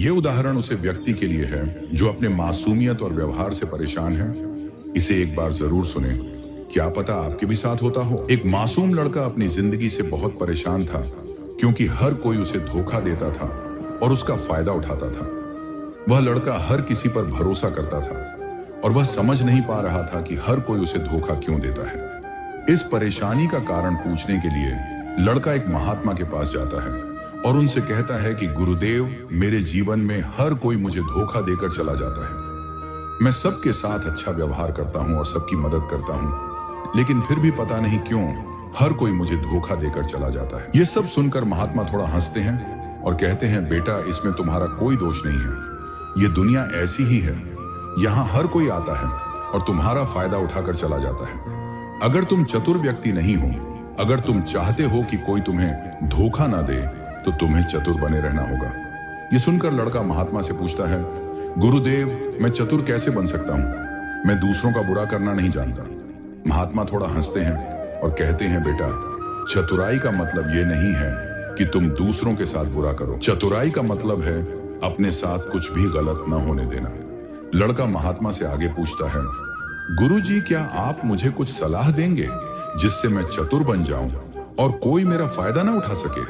ये उदाहरण उसे व्यक्ति के लिए है जो अपने मासूमियत और व्यवहार से परेशान है। इसे एक बार जरूर सुने, क्या पता आपके भी साथ होता हो। एक मासूम लड़का अपनी जिंदगी से बहुत परेशान था क्योंकि हर कोई उसे धोखा देता था और उसका फायदा उठाता था। वह लड़का हर किसी पर भरोसा करता था और वह समझ नहीं पा रहा था कि हर कोई उसे धोखा क्यों देता है। इस परेशानी का कारण पूछने के लिए लड़का एक महात्मा के पास जाता है और उनसे कहता है कि गुरुदेव, मेरे जीवन में हर कोई मुझे धोखा देकर चला जाता है। मैं सबके साथ अच्छा व्यवहार करता हूं और सबकी मदद करता हूं, लेकिन फिर भी पता नहीं क्यों हर कोई मुझे धोखा देकर चला जाता है। ये सब सुनकर महात्मा थोड़ा हंसते हैं और कहते हैं, बेटा, इसमें तुम्हारा कोई दोष नहीं है। ये दुनिया ऐसी ही है, यहाँ हर कोई आता है और तुम्हारा फायदा उठाकर चला जाता है। अगर तुम चतुर व्यक्ति नहीं हो, अगर तुम चाहते हो कि कोई तुम्हें धोखा ना दे, तो तुम्हें चतुर बने रहना होगा। ये सुनकर लड़का महात्मा से पूछता है, गुरुदेव, मैं चतुर कैसे बन सकता हूँ? मैं दूसरों का बुरा करना नहीं जानता। महात्मा थोड़ा हंसते हैं और कहते हैं, बेटा, चतुराई का मतलब ये नहीं है कि तुम दूसरों के साथ बुरा करो। चतुराई का मतलब है अपने साथ कुछ भी गलत न होने देना। लड़का महात्मा से आगे पूछता है, गुरुजी, क्या आप मुझे कुछ सलाह देंगे जिससे मैं चतुर बन जाऊं और कोई मेरा फायदा ना उठा सके?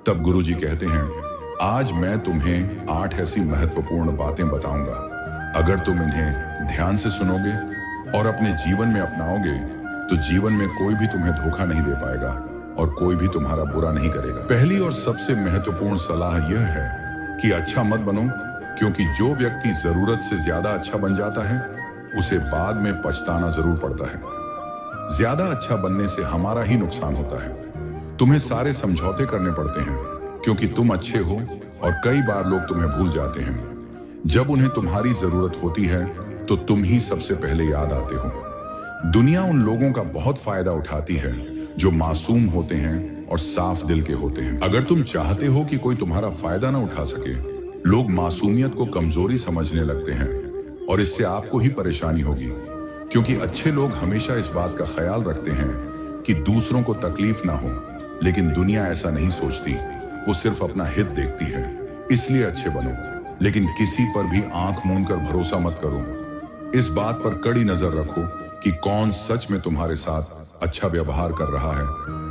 तब गुरुजी कहते हैं, आज मैं तुम्हें 8 ऐसी महत्वपूर्ण बातें बताऊंगा। अगर तुम इन्हें ध्यान से सुनोगे और अपने जीवन में अपनाओगे तो जीवन में कोई भी तुम्हें धोखा नहीं दे पाएगा और कोई भी तुम्हारा बुरा नहीं करेगा। पहली और सबसे महत्वपूर्ण सलाह यह है कि अच्छा मत बनो, क्योंकि जो व्यक्ति जरूरत से ज्यादा अच्छा बन जाता है उसे बाद में पछताना जरूर पड़ता है। ज्यादा अच्छा बनने से हमारा ही नुकसान होता है। तुम्हें सारे समझौते करने पड़ते हैं क्योंकि तुम अच्छे हो और कई बार लोग तुम्हें भूल जाते हैं। जब उन्हें तुम्हारी जरूरत होती है तो तुम ही सबसे पहले याद आते हो। दुनिया उन लोगों का बहुत फायदा उठाती है जो मासूम होते हैं और साफ दिल के होते हैं। अगर तुम चाहते हो कि कोई तुम्हारा फायदा ना उठा सके, लोग मासूमियत को कमजोरी समझने लगते हैं और इससे आपको ही परेशानी होगी, क्योंकि अच्छे लोग हमेशा इस बात का ख्याल रखते हैं कि दूसरों को तकलीफ ना हो। लेकिन दुनिया ऐसा नहीं सोचती, वो सिर्फ अपना हित देखती है। इसलिए अच्छे बनो, लेकिन किसी पर भी आंख मूंद कर भरोसा मत करो। इस बात पर कड़ी नजर रखो कि कौन सच में तुम्हारे साथ अच्छा व्यवहार कर रहा है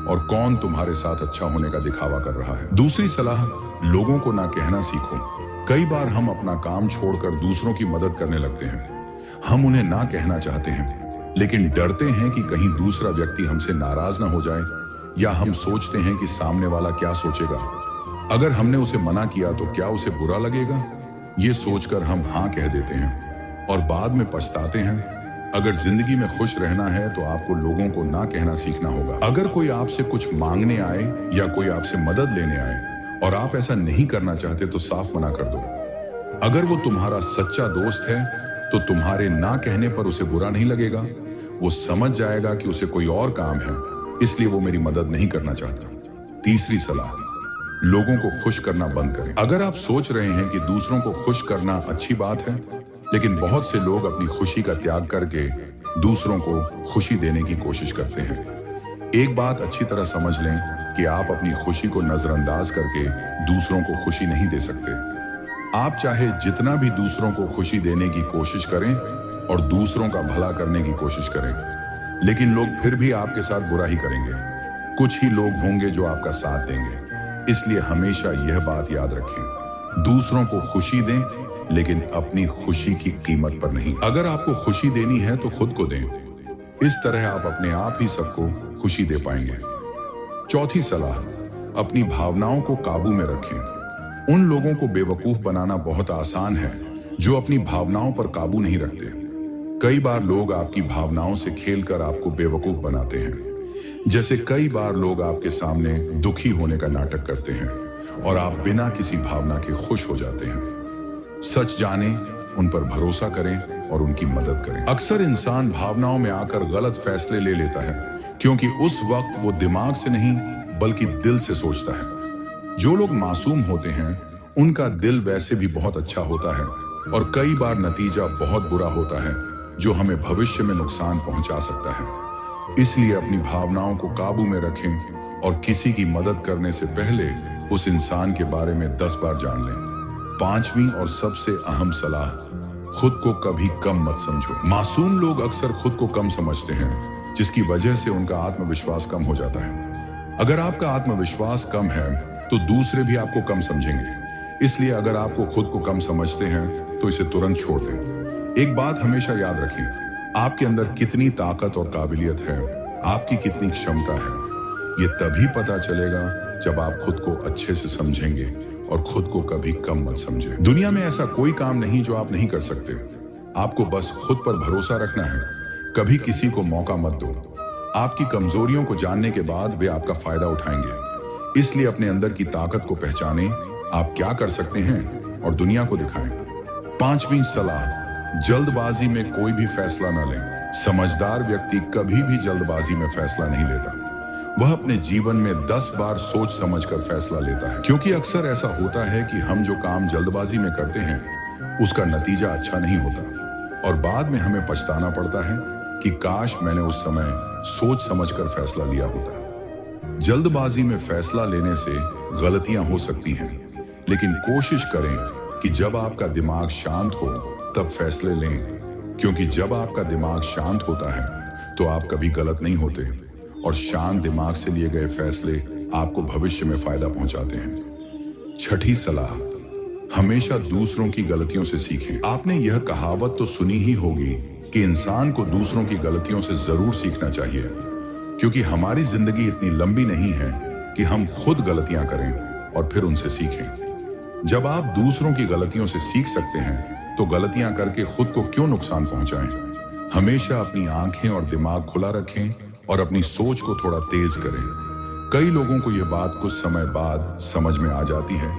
और कौन तुम्हारे साथ अच्छा होने का दिखावा कर रहा है। दूसरी सलाह, लोगों को ना कहना सीखो। कई बार हम अपना काम छोड़कर दूसरों की मदद करने लगते हैं। हम उन्हें ना कहना चाहते हैं, लेकिन डरते हैं कि कहीं दूसरा व्यक्ति हमसे नाराज ना हो जाए, या हम सोचते हैं कि सामने वाला क्या सोचेगा। अगर हमने उसे मना किया तो क्या उसे बुरा लगेगा? ये सोचकर हम हाँ कह देते हैं और बाद में पछताते हैं। अगर जिंदगी में खुश रहना है तो आपको लोगों को ना कहना सीखना होगा। अगर कोई आपसे कुछ मांगने आए या कोई आपसे मदद लेने आए और आप ऐसा नहीं करना चाहते तो साफ मना कर दो। अगर वो तुम्हारा सच्चा दोस्त है तो तुम्हारे ना कहने पर उसे बुरा नहीं लगेगा। वो समझ जाएगा कि उसे कोई और काम है, इसलिए वो मेरी मदद नहीं करना चाहता। तीसरी सलाह, लोगों को खुश करना बंद करें। अगर आप सोच रहे हैं कि दूसरों को खुश करना अच्छी बात है, लेकिन बहुत से लोग अपनी खुशी का त्याग करके दूसरों को खुशी देने की कोशिश करते हैं। एक बात अच्छी तरह समझ लें कि आप अपनी खुशी को नजरअंदाज करके दूसरों को खुशी नहीं दे सकते। आप चाहे जितना भी दूसरों को खुशी देने की कोशिश करें और दूसरों का भला करने की कोशिश करें, लेकिन लोग फिर भी आपके साथ बुरा ही करेंगे। कुछ ही लोग होंगे जो आपका साथ देंगे। इसलिए हमेशा यह बात याद रखें, दूसरों को खुशी दें, लेकिन अपनी खुशी की कीमत पर नहीं। अगर आपको खुशी देनी है तो खुद को दें। इस तरह आप अपने आप ही सबको खुशी दे पाएंगे। चौथी सलाह, अपनी भावनाओं को काबू में रखें। उन लोगों को बेवकूफ बनाना बहुत आसान है जो अपनी भावनाओं पर काबू नहीं रखते। कई बार लोग आपकी भावनाओं से खेलकर आपको बेवकूफ बनाते हैं। जैसे कई बार लोग आपके सामने दुखी होने का नाटक करते हैं और आप बिना किसी भावना के खुश हो जाते हैं। सच जाने, उन पर भरोसा करें और उनकी मदद करें। अक्सर इंसान भावनाओं में आकर गलत फैसले ले लेता है, क्योंकि उस वक्त वो दिमाग से नहीं बल्कि दिल से सोचता है। जो लोग मासूम होते हैं उनका दिल वैसे भी बहुत अच्छा होता है और कई बार नतीजा बहुत बुरा होता है जो हमें भविष्य में नुकसान पहुंचा सकता है। इसलिए अपनी भावनाओं को काबू में रखें और किसी की मदद करने से पहले उस इंसान के बारे में 10 बार जान लें। पांचवी और सबसे अहम सलाह, खुद को कभी कम मत समझो। मासूम लोग अक्सर खुद को कम समझते हैं, जिसकी वजह से उनका आत्मविश्वास कम हो जाता है। अगर आपका आत्मविश्वास कम है तो दूसरे भी आपको कम समझेंगे। इसलिए अगर आपको खुद को कम समझते हैं तो इसे तुरंत छोड़ दें। एक बात हमेशा याद रखें, आपके अंदर कितनी ताकत और काबिलियत है, आपकी कितनी क्षमता है, ये तभी पता चलेगा जब आप खुद को अच्छे से समझेंगे और खुद को कभी कम मत समझें। दुनिया में ऐसा कोई काम नहीं जो आप नहीं कर सकते। आपको बस खुद पर भरोसा रखना है। कभी किसी को मौका मत दो। आपकी कमजोरियों को जानने के बाद वे आपका फायदा उठाएंगे। इसलिए अपने अंदर की ताकत को पहचानें, आप क्या कर सकते हैं और दुनिया को दिखाएं। पांचवी सलाह, जल्दबाजी में कोई भी फैसला न लें। समझदार व्यक्ति कभी भी जल्दबाजी में फैसला नहीं लेता। वह अपने जीवन में 10 बार सोच समझकर फैसला लेता है, क्योंकि अक्सर ऐसा होता है कि हम जो काम जल्दबाजी में करते हैं उसका नतीजा अच्छा नहीं होता और बाद में हमें पछताना पड़ता है कि काश मैंने उस समय सोच समझकर फैसला लिया होता। जल्दबाजी में फैसला लेने से गलतियां हो सकती हैं, लेकिन कोशिश करें कि जब आपका दिमाग शांत हो तब फैसले लें, क्योंकि जब आपका दिमाग शांत होता है तो आप कभी गलत नहीं होते और शांत दिमाग से लिए गए फैसले आपको भविष्य में फायदा पहुंचाते हैं। छठी सलाह, हमेशा दूसरों की गलतियों से सीखें। आपने यह कहावत तो सुनी ही होगी कि इंसान को दूसरों की गलतियों से जरूर सीखना चाहिए, क्योंकि हमारी जिंदगी इतनी लंबी नहीं है कि हम खुद गलतियां करें और फिर उनसे सीखें। जब आप दूसरों की गलतियों से सीख सकते हैं तो गलतियां करके खुद को क्यों नुकसान पहुंचाएं। हमेशा अपनी आंखें और दिमाग खुला रखें और अपनी सोच को थोड़ा तेज करें। कई लोगों को यह बात कुछ समय बाद समझ में आ जाती है,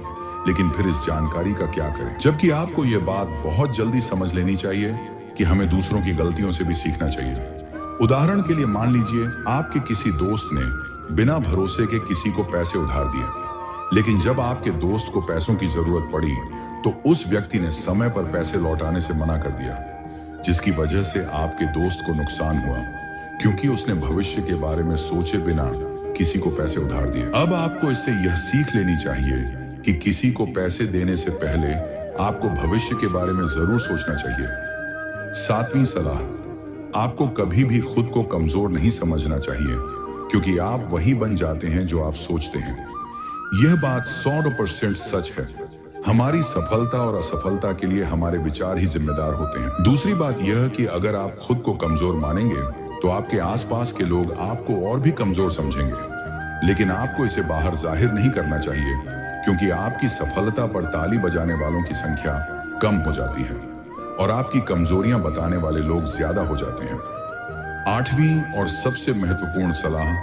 लेकिन फिर इस जानकारी का क्या करें, जबकि आपको यह बात बहुत जल्दी समझ लेनी चाहिए कि हमें दूसरों की गलतियों से भी सीखना चाहिए। उदाहरण के लिए मान लीजिए आपके किसी दोस्त ने बिना भरोसे के किसी को पैसे उधार दिए, लेकिन जब आपके दोस्त को पैसों की जरूरत पड़ी तो उस व्यक्ति ने समय पर पैसे लौटाने से मना कर दिया, जिसकी वजह से आपके दोस्त को नुकसान हुआ, क्योंकि उसने भविष्य के बारे में सोचे बिना किसी को पैसे उधार दिए। अब आपको इससे यह सीख लेनी चाहिए कि किसी को पैसे देने से पहले आपको भविष्य के बारे में जरूर सोचना चाहिए। सातवीं सलाह, आपको कभी भी खुद को कमजोर नहीं समझना चाहिए, क्योंकि आप वही बन जाते हैं जो आप सोचते हैं। यह बात 100% सच है। हमारी सफलता और असफलता के लिए हमारे विचार ही जिम्मेदार होते हैं। दूसरी बात यह कि अगर आप खुद को कमजोर मानेंगे तो आपके आसपास के लोग आपको और भी कमजोर समझेंगे, लेकिन आपको इसे बाहर जाहिर नहीं करना चाहिए, क्योंकि आपकी सफलता पर ताली बजाने वालों की संख्या कम हो जाती है और आपकी कमजोरियां बताने वाले लोग ज्यादा हो जाते हैं। आठवीं और सबसे महत्वपूर्ण सलाह,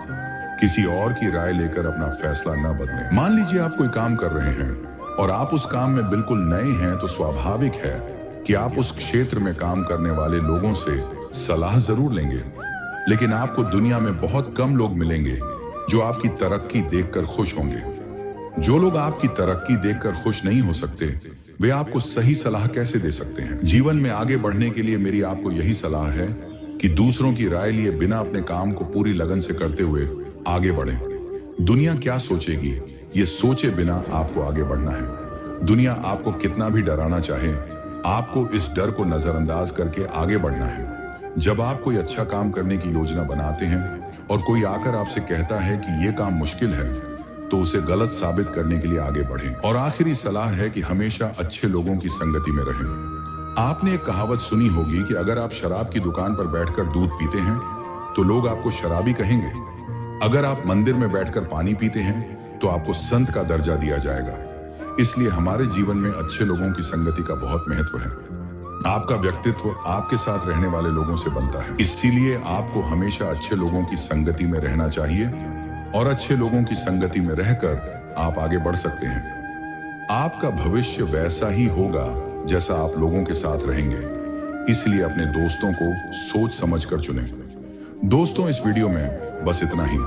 किसी और की राय लेकर अपना फैसला न बदलें। मान लीजिए आप कोई काम कर रहे हैं और आप उस काम में बिल्कुल नए हैं, तो स्वाभाविक है कि आप उस क्षेत्र में काम करने वाले लोगों से सलाह जरूर लेंगे, लेकिन आपको दुनिया में बहुत कम लोग मिलेंगे जो आपकी तरक्की देखकर खुश होंगे। जो लोग आपकी तरक्की देखकर खुश नहीं हो सकते, वे आपको सही सलाह कैसे दे सकते हैं। जीवन में आगे बढ़ने के लिए मेरी आपको यही सलाह है कि दूसरों की राय लिए बिना अपने काम को पूरी लगन से करते हुए आगे बढ़ें। दुनिया क्या सोचेगी, ये सोचे बिना आपको आगे बढ़ना है। दुनिया आपको कितना भी डराना चाहे, आपको इस डर को नजरअंदाज करके आगे बढ़ना है। जब आप कोई अच्छा काम करने की योजना बनाते हैं और कोई आकर आपसे कहता है कि यह काम मुश्किल है, तो उसे गलत साबित करने के लिए आगे बढ़ें। और आखिरी सलाह है कि हमेशा अच्छे लोगों की संगति में रहें। आपने एक कहावत सुनी होगी कि अगर आप शराब की दुकान पर बैठकर दूध पीते हैं तो लोग आपको शराबी कहेंगे। अगर आप मंदिर में बैठकर पानी पीते हैं तो आपको संत का दर्जा दिया जाएगा। इसलिए हमारे जीवन में अच्छे लोगों की संगति का बहुत महत्व है। आपका व्यक्तित्व आपके साथ रहने वाले लोगों से बनता है, इसीलिए आपको हमेशा अच्छे लोगों की संगति में रहना चाहिए और अच्छे लोगों की संगति में रहकर आप आगे बढ़ सकते हैं। आपका भविष्य वैसा ही होगा जैसा आप लोगों के साथ रहेंगे, इसलिए अपने दोस्तों को सोच समझकर चुनें। दोस्तों, इस वीडियो में बस इतना ही।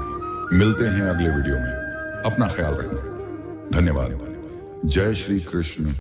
मिलते हैं अगले वीडियो में। अपना ख्याल रखना। धन्यवाद। जय श्री कृष्ण।